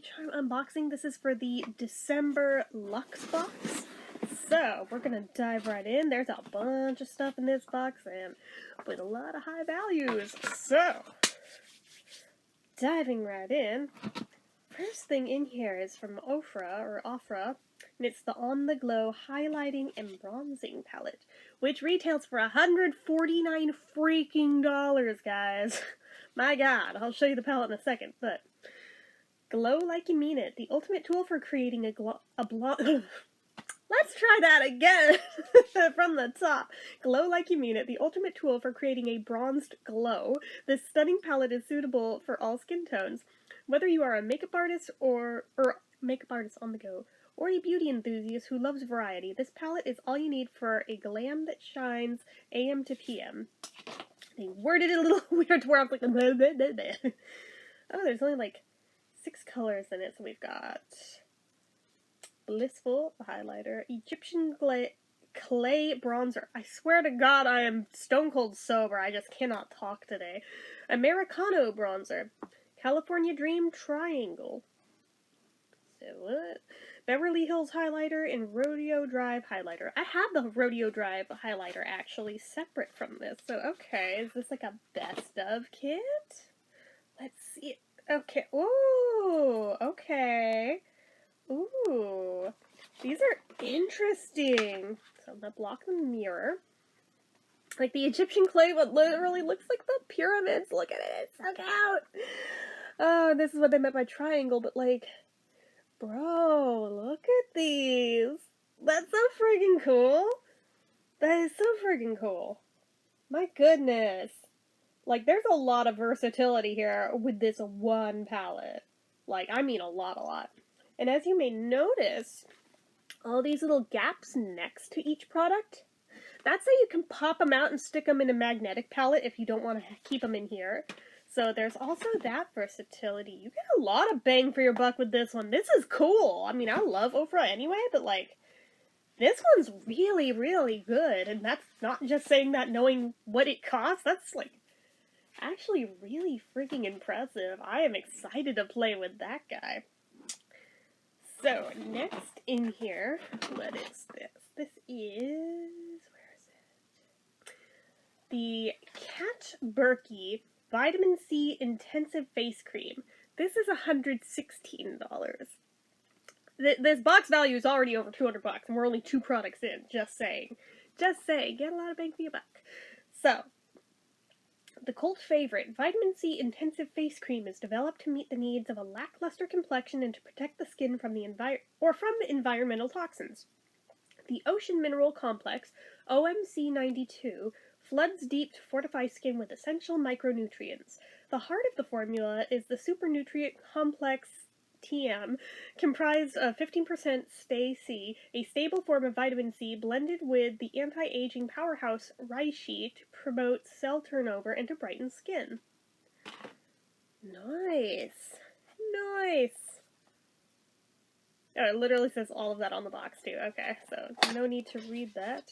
Boxycharm unboxing. This is for the December Luxe box. So, we're gonna dive right in. There's a bunch of stuff in this box and with a lot of high values. So, diving right in. First thing in here is from Ofra, and it's the On the Glow Highlighting and Bronzing Palette, which retails for $149 freaking dollars, guys. My god, I'll show you the palette in a second, but glow like you mean it, the ultimate tool for creating a Let's try that again from the top. Glow like you mean it, the ultimate tool for creating a bronzed glow. This stunning palette is suitable for all skin tones. Whether you are a makeup artist or makeup artist on the go, or a beauty enthusiast who loves variety, this palette is all you need for a glam that shines AM to PM. They worded it a little weird to where I'm like, blah, blah, blah, blah. Oh, there's only like 6 colors in it, so we've got Blissful, the highlighter, Egyptian clay bronzer. I swear to God, I am stone cold sober. I just cannot talk today. Americano bronzer, California Dream triangle. So what? Beverly Hills highlighter and Rodeo Drive highlighter. I have the Rodeo Drive highlighter actually separate from this. So okay, is this like a best of kit? Let's see. Okay. Ooh. Okay. Ooh, these are interesting. So I'm gonna block the mirror. Like the Egyptian clay, but literally looks like the pyramids. Look at it, it's so cute. Oh, this is what they meant by triangle, but like, bro, look at these. That's so freaking cool. That is so freaking cool. My goodness. Like, there's a lot of versatility here with this one palette. Like, I mean a lot. And as you may notice, all these little gaps next to each product, that's how you can pop them out and stick them in a magnetic palette if you don't want to keep them in here. So there's also that versatility. You get a lot of bang for your buck with this one. This is cool. I mean, I love Ofra anyway, but like, this one's really, really good. And that's not just saying that knowing what it costs. That's like, actually really freaking impressive. I am excited to play with that guy. So, next in here, what is this? This is, where is it? The Kat Berkey Vitamin C Intensive Face Cream. This is $116. This box value is already over $200, and we're only 2 products in, just saying. Just saying, get a lot of bang for your buck. So, the cult favorite, Vitamin C Intensive Face Cream is developed to meet the needs of a lackluster complexion and to protect the skin from environmental toxins. The Ocean Mineral Complex, OMC92, floods deep to fortify skin with essential micronutrients. The heart of the formula is the Super Nutrient Complex TM, comprised of 15% Stay C, a stable form of vitamin C blended with the anti-aging powerhouse reishi to promote cell turnover and to brighten skin. Nice. Nice. Oh, it literally says all of that on the box too. Okay, so no need to read that.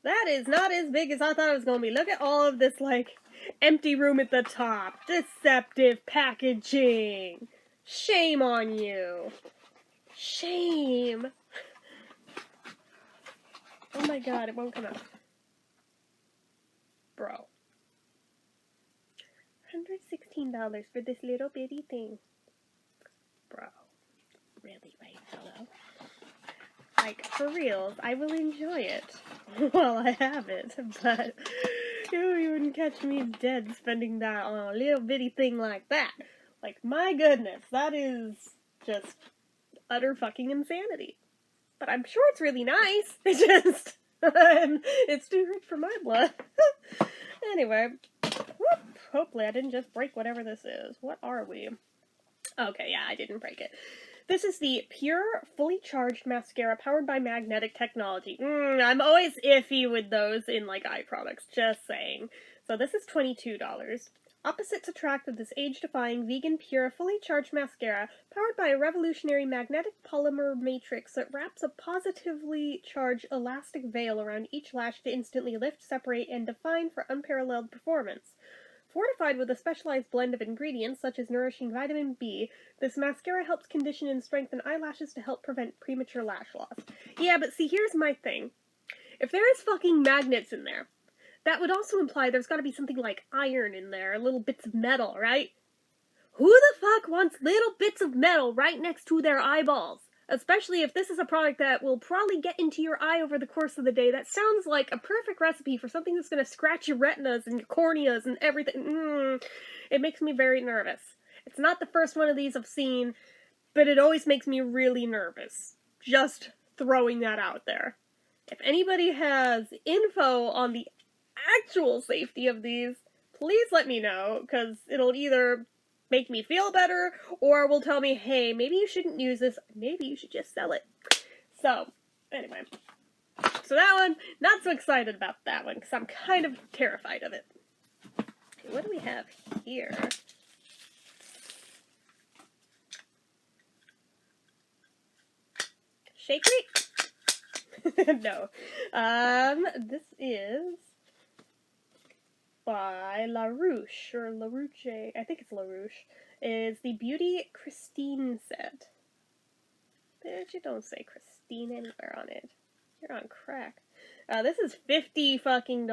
That is not as big as I thought it was going to be. Look at all of this, like, empty room at the top. Deceptive packaging. Shame on you. Shame. Oh my god, it won't come out. Bro. $116 for this little bitty thing. Bro. Really, right, hello? Like, for reals, I will enjoy it while I have it, but you wouldn't catch me dead spending that on a little bitty thing like that. Like, my goodness, that is just utter fucking insanity. But I'm sure it's really nice. It's too rich for my blood. Anyway, whoop, hopefully I didn't just break whatever this is. What are we? Okay, yeah, I didn't break it. This is the Pure Fully Charged Mascara powered by magnetic technology. I'm always iffy with those in, like, eye products, just saying. So this is $22. Opposites attract with this age-defying, vegan, pure, fully charged mascara, powered by a revolutionary magnetic polymer matrix that wraps a positively charged elastic veil around each lash to instantly lift, separate, and define for unparalleled performance. Fortified with a specialized blend of ingredients such as nourishing vitamin B, this mascara helps condition and strengthen eyelashes to help prevent premature lash loss. Yeah, but see, here's my thing. If there is fucking magnets in there, that would also imply there's gotta be something like iron in there, little bits of metal, right? Who the fuck wants little bits of metal right next to their eyeballs? Especially if this is a product that will probably get into your eye over the course of the day. That sounds like a perfect recipe for something that's going to scratch your retinas and your corneas and everything. It makes me very nervous. It's not the first one of these I've seen, but it always makes me really nervous. Just throwing that out there. If anybody has info on the actual safety of these, please let me know, because it'll either make me feel better, or will tell me, hey, maybe you shouldn't use this, maybe you should just sell it. So, anyway. So that one, not so excited about that one, because I'm kind of terrified of it. Okay, what do we have here? Shake Weight? No. This is by LaRouche, or LaRouche, I think it's LaRouche, is the Beauty Christine set. Bitch, you don't say Christine anywhere on it. You're on crack. This is $50 fucking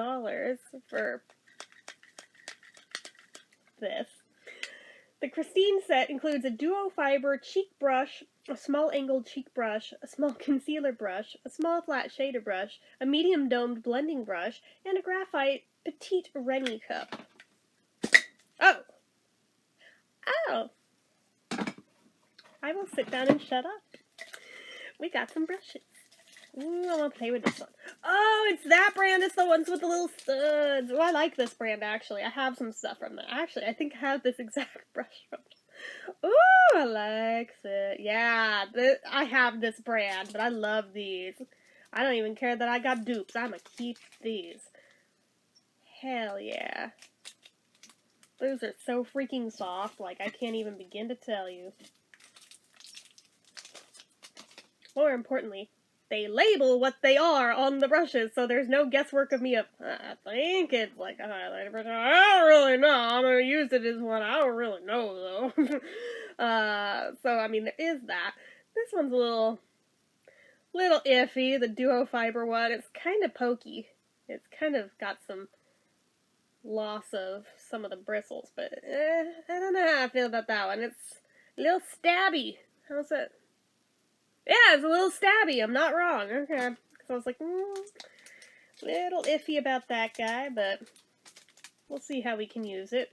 for this. The Christine set includes a duo fiber cheek brush, a small angled cheek brush, a small concealer brush, a small flat shader brush, a medium domed blending brush, and a graphite petite Rennie cup. Oh! Oh! I will sit down and shut up. We got some brushes. Ooh, I want to play with this one. Oh, it's that brand. It's the ones with the little studs. Oh, I like this brand, actually. I have some stuff from them. Actually, I think I have this exact brush from them. Ooh, I like it. Yeah, I have this brand, but I love these. I don't even care that I got dupes. I'm gonna keep these. Hell yeah. Those are so freaking soft, like, I can't even begin to tell you. More importantly, they label what they are on the brushes, so there's no guesswork of me of, I think it's like a highlighter brush. I don't really know. I'm gonna use it as one. I don't really know, though. So, I mean, there is that. This one's a little iffy, the duo fiber one. It's kind of pokey. It's kind of got some loss of some of the bristles, but I don't know how I feel about that one. It's a little stabby. How's it? Yeah, it's a little stabby. I'm not wrong. Okay. So I was like, little iffy about that guy, but we'll see how we can use it.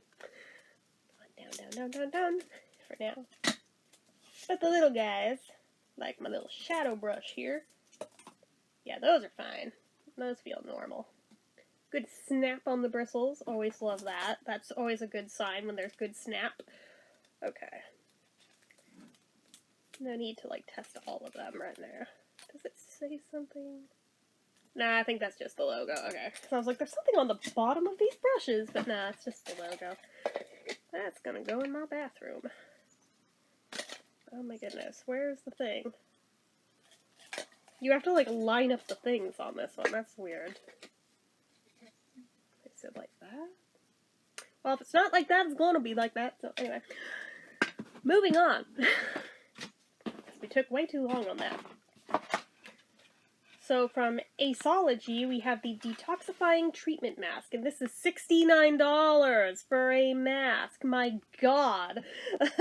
Down for now. But the little guys, like my little shadow brush here, yeah, those are fine. Those feel normal. Good snap on the bristles. Always love that. That's always a good sign when there's good snap. Okay. No need to, like, test all of them right now. Does it say something? Nah, I think that's just the logo. Okay. So I was like, there's something on the bottom of these brushes, but nah, it's just the logo. That's gonna go in my bathroom. Oh my goodness, where's the thing? You have to, like, line up the things on this one. That's weird. Is it like that? Well, if it's not like that, it's gonna be like that. So, anyway. Moving on. We took way too long on that. So from Aceology, we have the Detoxifying Treatment Mask, and this is $69 for a mask. My god.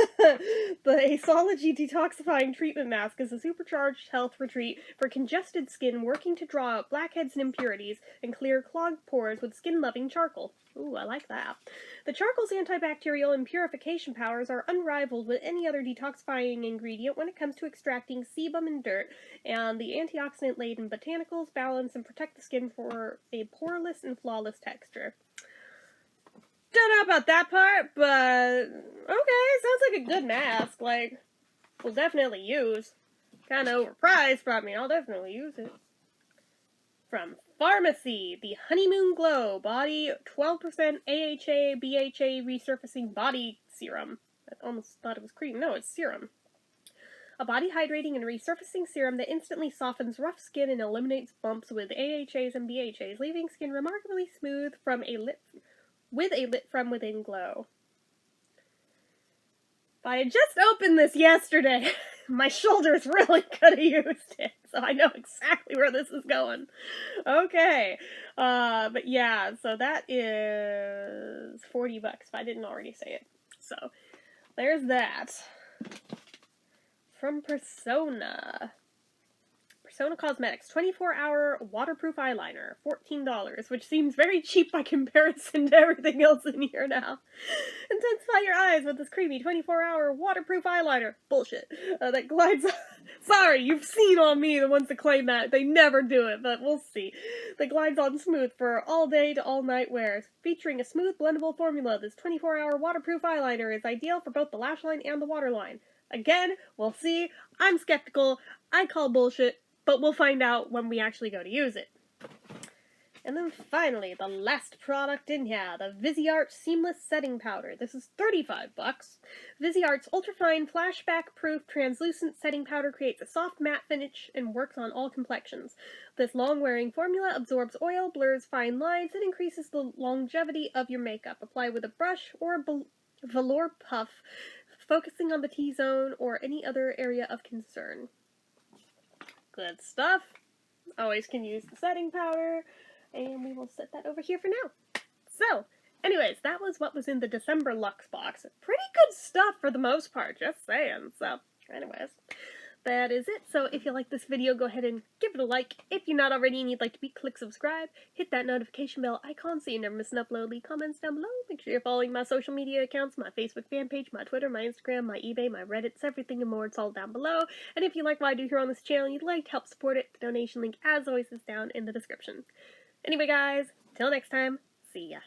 The Aceology Detoxifying Treatment Mask is a supercharged health retreat for congested skin, working to draw out blackheads and impurities and clear clogged pores with skin-loving charcoal. Ooh, I like that. The charcoal's antibacterial and purification powers are unrivaled with any other detoxifying ingredient when it comes to extracting sebum and dirt, and the antioxidant-laden botanicals balance and protect the skin for a poreless and flawless texture. Don't know about that part, but okay, sounds like a good mask. Like, we'll definitely use. Kind of overpriced, but I mean, I'll definitely use it. From Pharmacy, the Honeymoon Glow Body 12% AHA BHA Resurfacing Body Serum. I almost thought it was cream. No, it's serum. A body hydrating and resurfacing serum that instantly softens rough skin and eliminates bumps with AHAs and BHAs, leaving skin remarkably smooth from a with a lit from within glow. If I had just opened this yesterday, my shoulders really could have used it, so I know exactly where this is going. Okay, but yeah, so that is $40 if I didn't already say it. So, there's that. From Persona. Persona Cosmetics 24-hour waterproof eyeliner, $14, which seems very cheap by comparison to everything else in here now. Intensify your eyes with this creamy 24-hour waterproof eyeliner. Bullshit. That glides... Sorry, you've seen on me the ones that claim that. They never do it, but we'll see. That glides on smooth for all day to all night wear. Featuring a smooth blendable formula, this 24-hour waterproof eyeliner is ideal for both the lash line and the waterline. Again, we'll see. I'm skeptical. I call bullshit. But we'll find out when we actually go to use it. And then finally, the last product in here, the Viseart Seamless Setting Powder. This is $35. Viseart's ultrafine, flashback-proof, translucent setting powder creates a soft matte finish and works on all complexions. This long-wearing formula absorbs oil, blurs fine lines, and increases the longevity of your makeup. Apply with a brush or a velour puff, focusing on the T-zone or any other area of concern. Good stuff. Always can use the setting powder. And we will set that over here for now. So, anyways, that was what was in the December Luxe box. Pretty good stuff for the most part, just saying. So, anyways, that is it. So, if you like this video, go ahead and give it a like. If you're not already and you'd like to click subscribe. Hit that notification bell icon so you never miss an upload. Leave comments down below. Make sure you're following my social media accounts, my Facebook fan page, my Twitter, my Instagram, my eBay, my Reddits, everything and more. It's all down below. And if you like what I do here on this channel and you'd like to help support it, the donation link, as always, is down in the description. Anyway, guys, till next time, see ya.